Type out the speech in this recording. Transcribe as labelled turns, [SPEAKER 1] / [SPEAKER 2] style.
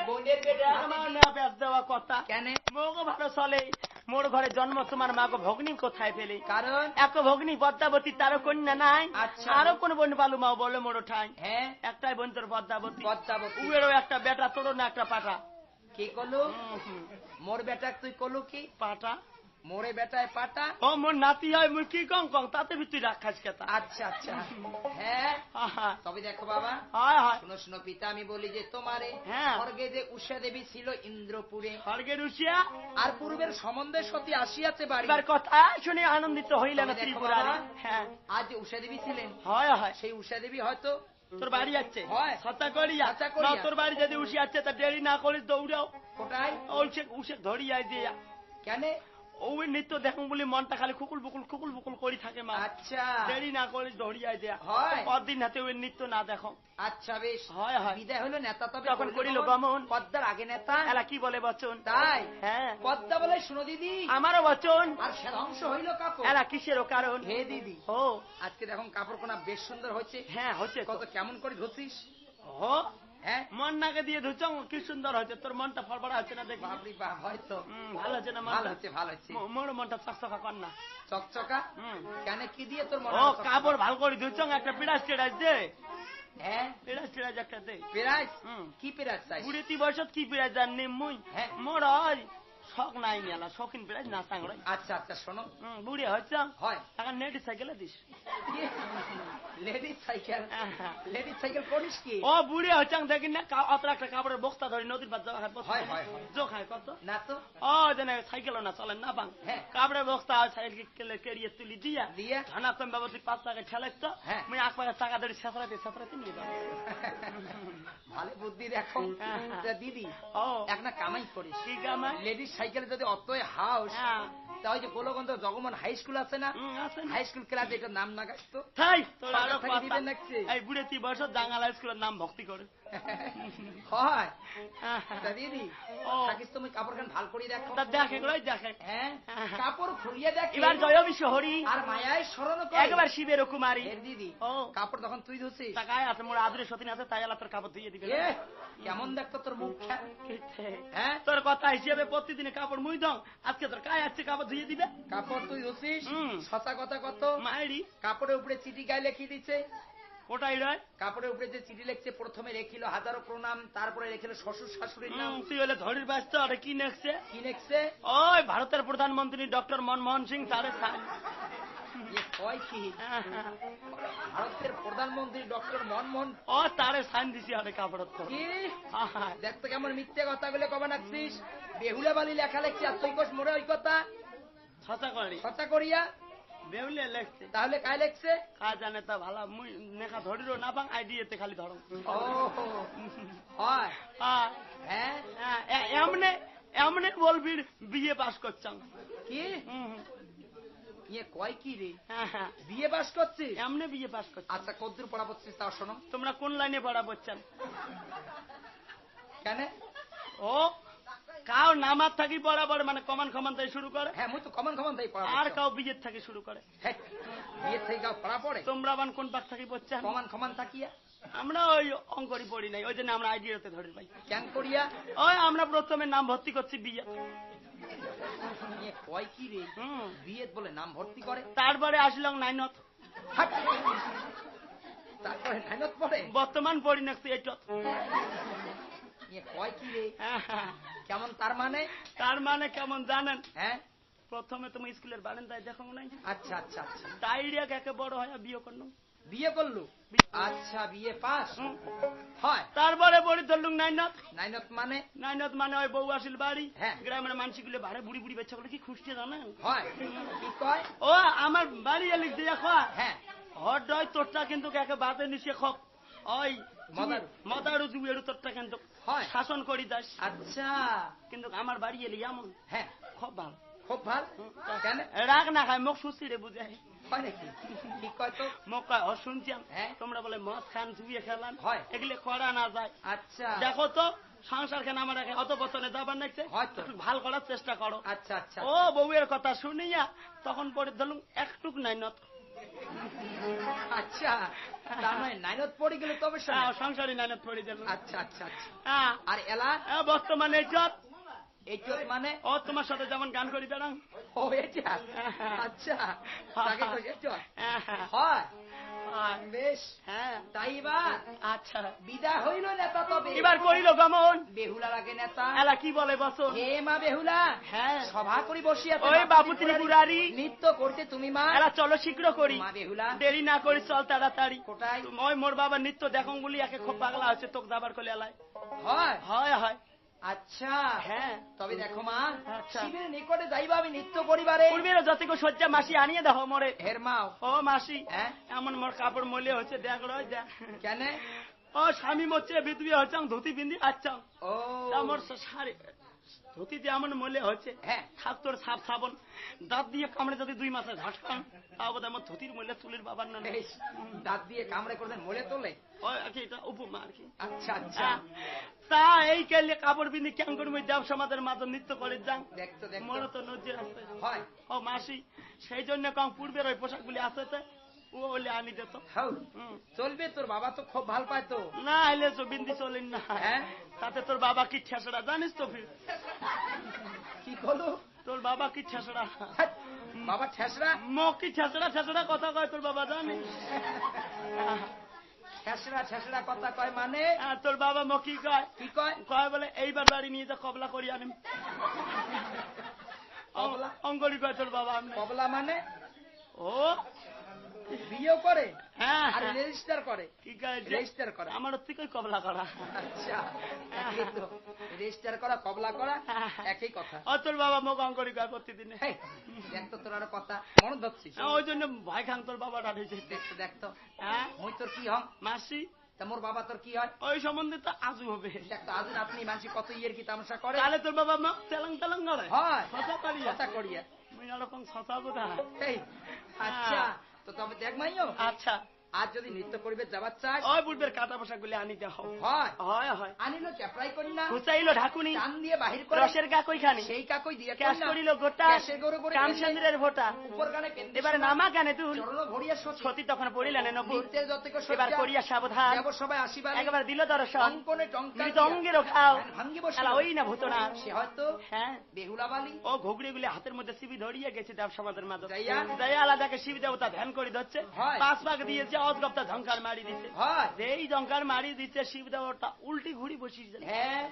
[SPEAKER 1] বোনের বেটা
[SPEAKER 2] আমার না ব্যাস দেওয়া কথা
[SPEAKER 1] কেন
[SPEAKER 2] মোগো ভালো চলে মোর ঘরে জন্ম তোমার মাগো ভগ্নি কোথায় পেলে
[SPEAKER 1] কারণ
[SPEAKER 2] এক ভগ্নি পদ্মাবতী তারও কন্যা নাই
[SPEAKER 1] আচ্ছা
[SPEAKER 2] আরো কোন বোন বালু মা বলে মোড়ো ঠাই
[SPEAKER 1] হ্যাঁ
[SPEAKER 2] একটাই বোন তোর পদ্মাবতী
[SPEAKER 1] পদ্মাবতী
[SPEAKER 2] উয়েরও একটা বেটা তোরও না একটা পাঠা
[SPEAKER 1] কি করলো মোর বেটা তুই করলু কি
[SPEAKER 2] পাঠা
[SPEAKER 1] মোরে বেটায় পাটা
[SPEAKER 2] ও মোর নাতি হয় মুই কি কং কং তাতে তুই রাখাস কেতা
[SPEAKER 1] আচ্ছা আচ্ছা হ্যাঁ তবে দেখো বাবা
[SPEAKER 2] হয় হয়
[SPEAKER 1] শুনো শুনো পিতা আমি বলি যে তোমারে
[SPEAKER 2] হ্যাঁ
[SPEAKER 1] স্বর্গে যে উষা দেবী ছিল ইন্দ্রপুরে
[SPEAKER 2] স্বর্গের উষিয়া
[SPEAKER 1] আর পূর্বের সম্বন্ধে সতী আসিয়াছে বাড়ি
[SPEAKER 2] এবার কথা শুনে আনন্দিত হইলেন
[SPEAKER 1] তবে দেখো
[SPEAKER 2] ত্রিপুরারি
[SPEAKER 1] বাবা,
[SPEAKER 2] হ্যাঁ
[SPEAKER 1] আজ যে উষা দেবী ছিলেন
[SPEAKER 2] হয় হয়
[SPEAKER 1] সেই উষা দেবী হয়তো
[SPEAKER 2] তোর বাড়ি যাচ্ছে
[SPEAKER 1] হয়।
[SPEAKER 2] সত্তা করিয়া
[SPEAKER 1] সত্তা করিয়া।
[SPEAKER 2] না, তোর বাড়ি যদি উষি আছে তা দেরি না করিস দৌড়াও
[SPEAKER 1] কোটায়
[SPEAKER 2] উষে উষে ধরিয়াই দিয়া
[SPEAKER 1] কেন
[SPEAKER 2] ওই নৃত্য দেখুন বলি মনটা খালি খুকুল বুকুল করি থাকে মা
[SPEAKER 1] আচ্ছা
[SPEAKER 2] দেরি না করিস ধরিয়াই দেয়া
[SPEAKER 1] হয়।
[SPEAKER 2] পরদিন হাতে ওই নৃত্য না দেখো
[SPEAKER 1] আচ্ছা বেশ
[SPEAKER 2] হয় হয়
[SPEAKER 1] বিদায় হলো নেতা তবে
[SPEAKER 2] তখন করিল গমন
[SPEAKER 1] পদ্মার আগে নেতা
[SPEAKER 2] এলা কি বলে বচন
[SPEAKER 1] তাই
[SPEAKER 2] হ্যাঁ
[SPEAKER 1] পদ্মা বলে শুনো দিদি
[SPEAKER 2] আমারও বচন
[SPEAKER 1] আর সে ধ্বংস হইল কাপড়
[SPEAKER 2] এলা কিসেরও কারণ
[SPEAKER 1] হে দিদি
[SPEAKER 2] ও
[SPEAKER 1] আজকে দেখুন কাপড় কোনা বেশ সুন্দর হচ্ছে
[SPEAKER 2] হ্যাঁ হচ্ছে
[SPEAKER 1] কত কেমন করে ধরছিস
[SPEAKER 2] ও
[SPEAKER 1] হ্যাঁ
[SPEAKER 2] মন নাকে দিয়ে ধুচ্ছ কি সুন্দর হয়েছে তোর মনটা ফড়ফড়া হচ্ছে না দেখি
[SPEAKER 1] বাপরি বাপ হয়তো
[SPEAKER 2] ভালো হচ্ছে না
[SPEAKER 1] ভালো হচ্ছে ভালো হচ্ছে
[SPEAKER 2] মোর মনটা চকচকা কর না
[SPEAKER 1] চকচকা কেন কি দিয়ে তোর মনে
[SPEAKER 2] ও কাপড় ভালো করে ধুচ্ছ একটা পিড়াস টেড়াস দে
[SPEAKER 1] হ্যাঁ
[SPEAKER 2] পিড়াস টেড়াস একটা দে
[SPEAKER 1] পেরাইস কি পেরাইস চাই
[SPEAKER 2] বুড়ি 3 বছর কি পিড়াস জানি মুই
[SPEAKER 1] হ্যাঁ
[SPEAKER 2] মোর হয় শখ নাই মেলা শখিন পিড়াস না সাংড়াই
[SPEAKER 1] আচ্ছা আচ্ছা শোনো
[SPEAKER 2] বুড়ি হচ্ছে
[SPEAKER 1] হয়
[SPEAKER 2] এখন নেটি সাইকেলে দিস
[SPEAKER 1] লেডিস সাইকেল করিস কি
[SPEAKER 2] ও বুড়ি হচ্ছে দেখি না অত একটা কাপড়ের বস্তা ধরি নদীর পাশ যাওয়া
[SPEAKER 1] হয় হয়
[SPEAKER 2] জো খায় কত
[SPEAKER 1] না তো
[SPEAKER 2] ও যেন সাইকেলও না চলেন না পাং
[SPEAKER 1] হ্যাঁ
[SPEAKER 2] কাপড়ের বস্তা সাইকেল কেড়িয়ে তুলি দিয়া
[SPEAKER 1] দিয়া
[SPEAKER 2] ধানা কম বাবতি 5 টাকা ঠেলাই তো
[SPEAKER 1] হ্যাঁ
[SPEAKER 2] মুই এক পাকে টাকা ধরে ছাত্রাতে নিয়ে যাবো
[SPEAKER 1] ভালো বুদ্ধি দেখো দিদি
[SPEAKER 2] ও
[SPEAKER 1] এক না কামাই করিস
[SPEAKER 2] কি কামাই
[SPEAKER 1] লেডিস সাইকেল যদি অতই হাউস তাই যে গোলগন্ধ জগমন হাই স্কুল আছে না হাই স্কুল ক্লাবে এটার নাম না গাছ তো
[SPEAKER 2] তাই তোর আরো
[SPEAKER 1] সরকার থেকে দিবেন নাকি?
[SPEAKER 2] এই বুড়ে 3 বছর জাঙ্গালা স্কুলের নাম ভক্তি করে
[SPEAKER 1] হয় তা দিদি
[SPEAKER 2] ও
[SPEAKER 1] থাকিস তুমি কাপড় গান ভাল করি দেখো
[SPEAKER 2] তা দেখে গুলোই দেখে
[SPEAKER 1] হ্যাঁ কাপড় খুলিয়ে দেখে
[SPEAKER 2] এবার জয় বিশ্ব হরি
[SPEAKER 1] আর মায়ায় স্মরণ করে
[SPEAKER 2] একবার শিবের কুমারী
[SPEAKER 1] এর দিদি
[SPEAKER 2] ও
[SPEAKER 1] কাপড় তখন তুই ধুছিস
[SPEAKER 2] টাকায় আছে মোর আদরে সতীন আছে তাই আলা তোর কাপড় ধুইয়ে দিবে
[SPEAKER 1] এ, কেমন দেখতো তোর মুখ হ্যাঁ
[SPEAKER 2] তোর কথা হিসেবে প্রতিদিনে কাপড় মুই দাও আজকে তোর কায় আসছে কাপড় ধুইয়ে দিবে
[SPEAKER 1] কাপড় তুই ধুছিস সঁচা কথা কত
[SPEAKER 2] মায়েরি
[SPEAKER 1] কাপড়ের উপরে চিঠি গায়ে লিখে দিচ্ছে
[SPEAKER 2] ওটাই রয়
[SPEAKER 1] কাপড়ের উপরে যে চিঠি লিখছে প্রথমে রেখিল হাজারো প্রণাম তারপরে রেখিল শ্বশুর শাশুড়ির নাম
[SPEAKER 2] তুই হলে ধরির ব্যস্ত আর কি নেকছে
[SPEAKER 1] কি লিখছে
[SPEAKER 2] ওই ভারতের প্রধানমন্ত্রী ডক্টর মনমোহন সিং তারে
[SPEAKER 1] কয় কি ভারতের প্রধানমন্ত্রী ডক্টর মনমোহন
[SPEAKER 2] ও তারে সাইন দিছি আরে কাপড় তো
[SPEAKER 1] কি দেখতো কেমন মিথ্যে কথাগুলো কবে নাকছিস বেহুলা বালি লেখা লেখছি আর তুই কোস মোড়ে ওই কথা
[SPEAKER 2] ছচা করি
[SPEAKER 1] কথা করিয়া
[SPEAKER 2] বেউলে লেখছে
[SPEAKER 1] তাহলে কায় লেখছে
[SPEAKER 2] কাজ জানে তা ভালো মুই নেখা ধরিরও না পাং আইডিয়াতে খালি ধরো
[SPEAKER 1] ও হয়
[SPEAKER 2] হ্যাঁ এমনে এমনে বলবি বিয়ে পাস করছাম
[SPEAKER 1] কি ইয়ে কয় কি রে বিয়ে পাস করছিস
[SPEAKER 2] এমনে বিয়ে পাস করছিস
[SPEAKER 1] আচ্ছা কদ্দূর পড়া পড়ছিস তাও শোনো
[SPEAKER 2] তোমরা কোন লাইনে পড়া পড়ছেন
[SPEAKER 1] কেন
[SPEAKER 2] ও কাউ নামাজ থাকি পড়া পড়ে মানে কমান খমান তাই শুরু করে
[SPEAKER 1] হ্যাঁ মুই তো কমন তাই পড়া
[SPEAKER 2] আর কাউ বিয়ের থাকি শুরু করে
[SPEAKER 1] বিয়ে থেকে কাউ পড়া পড়ে
[SPEAKER 2] তোমরা বান কোন পাক থাকি পড়ছেন
[SPEAKER 1] কমান থাকিয়া
[SPEAKER 2] আমরা ওই অঙ্করি পড়ি নাই ওই জন্য আমরা আইডিয়াতে ধরি ভাই
[SPEAKER 1] কেন করিয়া
[SPEAKER 2] ওই আমরা প্রথমে নাম ভর্তি করছি বিয়ে
[SPEAKER 1] কয় কি রে বিয়ে বলে নাম ভর্তি করে
[SPEAKER 2] তারপরে আসলাম নাইনত
[SPEAKER 1] তারপরে নাইনত পড়ে
[SPEAKER 2] বর্তমান পড়ি নাকছি এইটা
[SPEAKER 1] কয় কি রে কেমন তার মানে
[SPEAKER 2] কেমন জানেন
[SPEAKER 1] হ্যাঁ
[SPEAKER 2] প্রথমে তুমি স্কুলের বারান্দায় দেখো নাই
[SPEAKER 1] আচ্ছা আচ্ছা আচ্ছা
[SPEAKER 2] তাইরিয়া একে বড় হয় বিয়ে করলো
[SPEAKER 1] বিয়ে করলো আচ্ছা বিয়ে পাস হয়
[SPEAKER 2] তারপরে বড়ি ধরলুম
[SPEAKER 1] নাইনত
[SPEAKER 2] মানে ওই বউ আসিল বাড়ি
[SPEAKER 1] হ্যাঁ
[SPEAKER 2] গ্রামের মানুষগুলো ভাড়ে বুড়ি বুড়ি বেচা করে কি খুশি জানেন
[SPEAKER 1] হয় কি কয়
[SPEAKER 2] ও আমার বাড়ি এলিক দিয়ে খা
[SPEAKER 1] হ্যাঁ
[SPEAKER 2] হট হয় তোরটা কিন্তু একে বাদে নিচে খক ওই মদারু জুয়েরু তোরটা কিন্তু শাসন করি দাস
[SPEAKER 1] আচ্ছা
[SPEAKER 2] কিন্তু আমার বাড়ি এলি এমন
[SPEAKER 1] হ্যাঁ
[SPEAKER 2] খুব ভালো
[SPEAKER 1] কেন
[SPEAKER 2] রাগ না খায় মুখ সুস্থিরে বুঝাই
[SPEAKER 1] হয় নাকি কি কয় তো
[SPEAKER 2] মুখ শুনছিলাম তোমরা বলে মদ খান জুয়ে খেলান
[SPEAKER 1] হয়
[SPEAKER 2] এগুলো করা না যায় আচ্ছা দেখো তো সংসার খান আমার অত বছরে যাবার নাকছে ভাল করার চেষ্টা করো
[SPEAKER 1] আচ্ছা আচ্ছা
[SPEAKER 2] ও বউয়ের কথা শুনিয়া তখন পরে ধরুন একটুক নাই নত
[SPEAKER 1] আচ্ছা তার নয় নাইনত পড়ে গেল তবে
[SPEAKER 2] সংসারী নাইনত পড়ে গেল।
[SPEAKER 1] আচ্ছা আচ্ছা আচ্ছা। আর এলা
[SPEAKER 2] বর্তমানে ইজ্জত
[SPEAKER 1] ইজ্জত মানে
[SPEAKER 2] ও তোমার সাথে যেমন গান করি বেড়াং।
[SPEAKER 1] ও এটা আচ্ছা তাকে কই ইজ্জত
[SPEAKER 2] হয়
[SPEAKER 1] বেশ।
[SPEAKER 2] হ্যাঁ
[SPEAKER 1] তাই বা আচ্ছা বিদা হইল নেতা তবে
[SPEAKER 2] এবার করিল গমন।
[SPEAKER 1] বেহুলা লাগে নেতা
[SPEAKER 2] এলা কি বলে বসো?
[SPEAKER 1] হে মা বেহুলা
[SPEAKER 2] হ্যাঁ
[SPEAKER 1] সভা করি বসিয়া
[SPEAKER 2] ওই বাবু ত্রিপুরারি
[SPEAKER 1] নৃত্য করতে তুমি মা।
[SPEAKER 2] এলা চলো শীঘ্র করি
[SPEAKER 1] মা বেহুলা
[SPEAKER 2] দেরি না করি চল তাড়াতাড়ি।
[SPEAKER 1] কোথায়?
[SPEAKER 2] ওই মোর বাবা নৃত্য দেখুন বলি একে খুব পাগলা হচ্ছে তোকে দাবার করে এলাই।
[SPEAKER 1] হয়
[SPEAKER 2] হয় হয়
[SPEAKER 1] আচ্ছা
[SPEAKER 2] হ্যাঁ
[SPEAKER 1] তবে দেখো মা
[SPEAKER 2] আচ্ছা
[SPEAKER 1] শিবের নিকটে যাইবা আমি নৃত্য করিবারে
[SPEAKER 2] পূর্বের যতটুকু শয্যা মাসি আনিয়ে দেখো মোরে।
[SPEAKER 1] হের মাও
[SPEAKER 2] ও মাসি
[SPEAKER 1] হ্যাঁ
[SPEAKER 2] এমন মোর কাপড় মলে হচ্ছে দেখ রয় দেখ
[SPEAKER 1] কেন
[SPEAKER 2] ও স্বামী মরছে বিধুয়ে হচ্ছে ধুতি বিন্দি আচ্ছা
[SPEAKER 1] ও
[SPEAKER 2] আমার শাড়ি ধুতি দিয়ে এমন মলে হচ্ছে
[SPEAKER 1] হ্যাঁ
[SPEAKER 2] থাক তোর সাপ সাবন দাঁত দিয়ে কামড়ে যদি 2 মাসে ঝাঁটকাম তাও বোধ আমার ধুতির মলে তুলির বাবার না
[SPEAKER 1] দাঁত দিয়ে কামড়ে করতেন মলে তোলে
[SPEAKER 2] ওই আর কি এটা উপমা আর কি।
[SPEAKER 1] আচ্ছা আচ্ছা
[SPEAKER 2] তা এই কেলে কাপড় বিন্দি কেমন করে দেব সমাজের মাঝে নৃত্য করে যান
[SPEAKER 1] দেখতো দেখতো
[SPEAKER 2] মনে তো নজর আছে
[SPEAKER 1] হয়
[SPEAKER 2] ও মাসি সেই জন্য কম পূর্বের ওই পোশাক গুলি আছে ও বলে আনি দিত।
[SPEAKER 1] চলবে তোর বাবা তো খুব ভাল পায় তো
[SPEAKER 2] না এলে তো বিন্দি চলেন না তাতে তোর বাবা কি ঠেসড়া জানিস তো ফির
[SPEAKER 1] কি করলো
[SPEAKER 2] তোর বাবা কি ঠেসড়া
[SPEAKER 1] বাবা ঠেসরা
[SPEAKER 2] মো কি ঠেসড়া ঠেসড়া কথা কয় তোর বাবা জানিস
[SPEAKER 1] ঠেসরা ঠেসরা কথা কয় মানে
[SPEAKER 2] তোর বাবা মো কি কয়
[SPEAKER 1] কি কয়
[SPEAKER 2] কয় বলে এইবার বাড়ি নিয়ে যা কবলা করি আনিম অঙ্গলি কয় তোর বাবা আমি
[SPEAKER 1] কবলা মানে
[SPEAKER 2] ও
[SPEAKER 1] বিয়ে করে
[SPEAKER 2] হ্যাঁ
[SPEAKER 1] আর রেজিস্টার করে
[SPEAKER 2] কি কয়
[SPEAKER 1] রেজিস্টার করে
[SPEAKER 2] আমার থেকে কবলা করা
[SPEAKER 1] আচ্ছা রেজিস্টার করা কবলা করা একই কথা
[SPEAKER 2] ও তোর বাবা মোক অঙ্গলি কয় প্রতিদিনে
[SPEAKER 1] দেখ তো তোর আর কথা মনে ধরছিস
[SPEAKER 2] ওই জন্য ভয় খান তোর বাবা ডাঠেছে
[SPEAKER 1] দেখতো দেখতো
[SPEAKER 2] হ্যাঁ
[SPEAKER 1] মুই তোর কি হম
[SPEAKER 2] মাসি
[SPEAKER 1] তা মোর বাবা তোর কি হয়
[SPEAKER 2] ওই সম্বন্ধে তো আজু হবে
[SPEAKER 1] দেখতো আজ আপনি মানুষ কত ইয়ের কি তামাশা করে
[SPEAKER 2] তাহলে তোর বাবা মা তেলাং তেলাং করে
[SPEAKER 1] হয়
[SPEAKER 2] কথা করিয়া
[SPEAKER 1] কথা করিয়া
[SPEAKER 2] মুই এরকম কথা কোথা
[SPEAKER 1] আচ্ছা তো তবে দেখ মাইও
[SPEAKER 2] আচ্ছা
[SPEAKER 1] আজ যদি নৃত্য করিবে যাবার চাস
[SPEAKER 2] ওই বুড়বের কাটা পোশাক গুলি আনিতে
[SPEAKER 1] হয়
[SPEAKER 2] হয় হয়
[SPEAKER 1] আনিল চাপড়াই করি না
[SPEAKER 2] ঘুচাইলো ঢাকুনি
[SPEAKER 1] টান দিয়ে বাহির করে
[SPEAKER 2] রসের কাকই খানি
[SPEAKER 1] সেই কাকই দিয়ে
[SPEAKER 2] ক্যাশ করিল গোটা
[SPEAKER 1] ক্যাশের গরু করে
[SPEAKER 2] কামচন্দ্রের ভোটা
[SPEAKER 1] উপর গানে পেন্দে
[SPEAKER 2] এবারে নামা কানে তুল
[SPEAKER 1] চরণ ভরিয়া
[SPEAKER 2] সতী তখন পড়িলেন নপুর
[SPEAKER 1] নৃত্যের যতক
[SPEAKER 2] এবার করিয়া সাবধান
[SPEAKER 1] দেব সবাই আসিবার
[SPEAKER 2] একবার দিল দর্শন
[SPEAKER 1] অঙ্কনে টঙ্কা
[SPEAKER 2] মৃদঙ্গেরও খাও
[SPEAKER 1] ভাঙ্গি বসে
[SPEAKER 2] শালা ওই না ভূতনা
[SPEAKER 1] সে হয়তো
[SPEAKER 2] হ্যাঁ
[SPEAKER 1] বেহুলা বালি
[SPEAKER 2] ও ঘুগড়ি গুলি হাতের মধ্যে শিবি ধরিয়ে গেছে দেব সমাজের মাঝে
[SPEAKER 1] যাইয়া
[SPEAKER 2] যাইয়া আলাদাকে শিব দেবতা ধ্যান করে ধরছে
[SPEAKER 1] হয়।
[SPEAKER 2] 5 ভাগ দিয়েছে অজগপ্তা ঝঙ্কার মারি দিচ্ছে
[SPEAKER 1] হয়
[SPEAKER 2] এই ঝঙ্কার মারি দিচ্ছে শিব দেবতা উল্টি ঘুরি বসিয়েছে
[SPEAKER 1] হ্যাঁ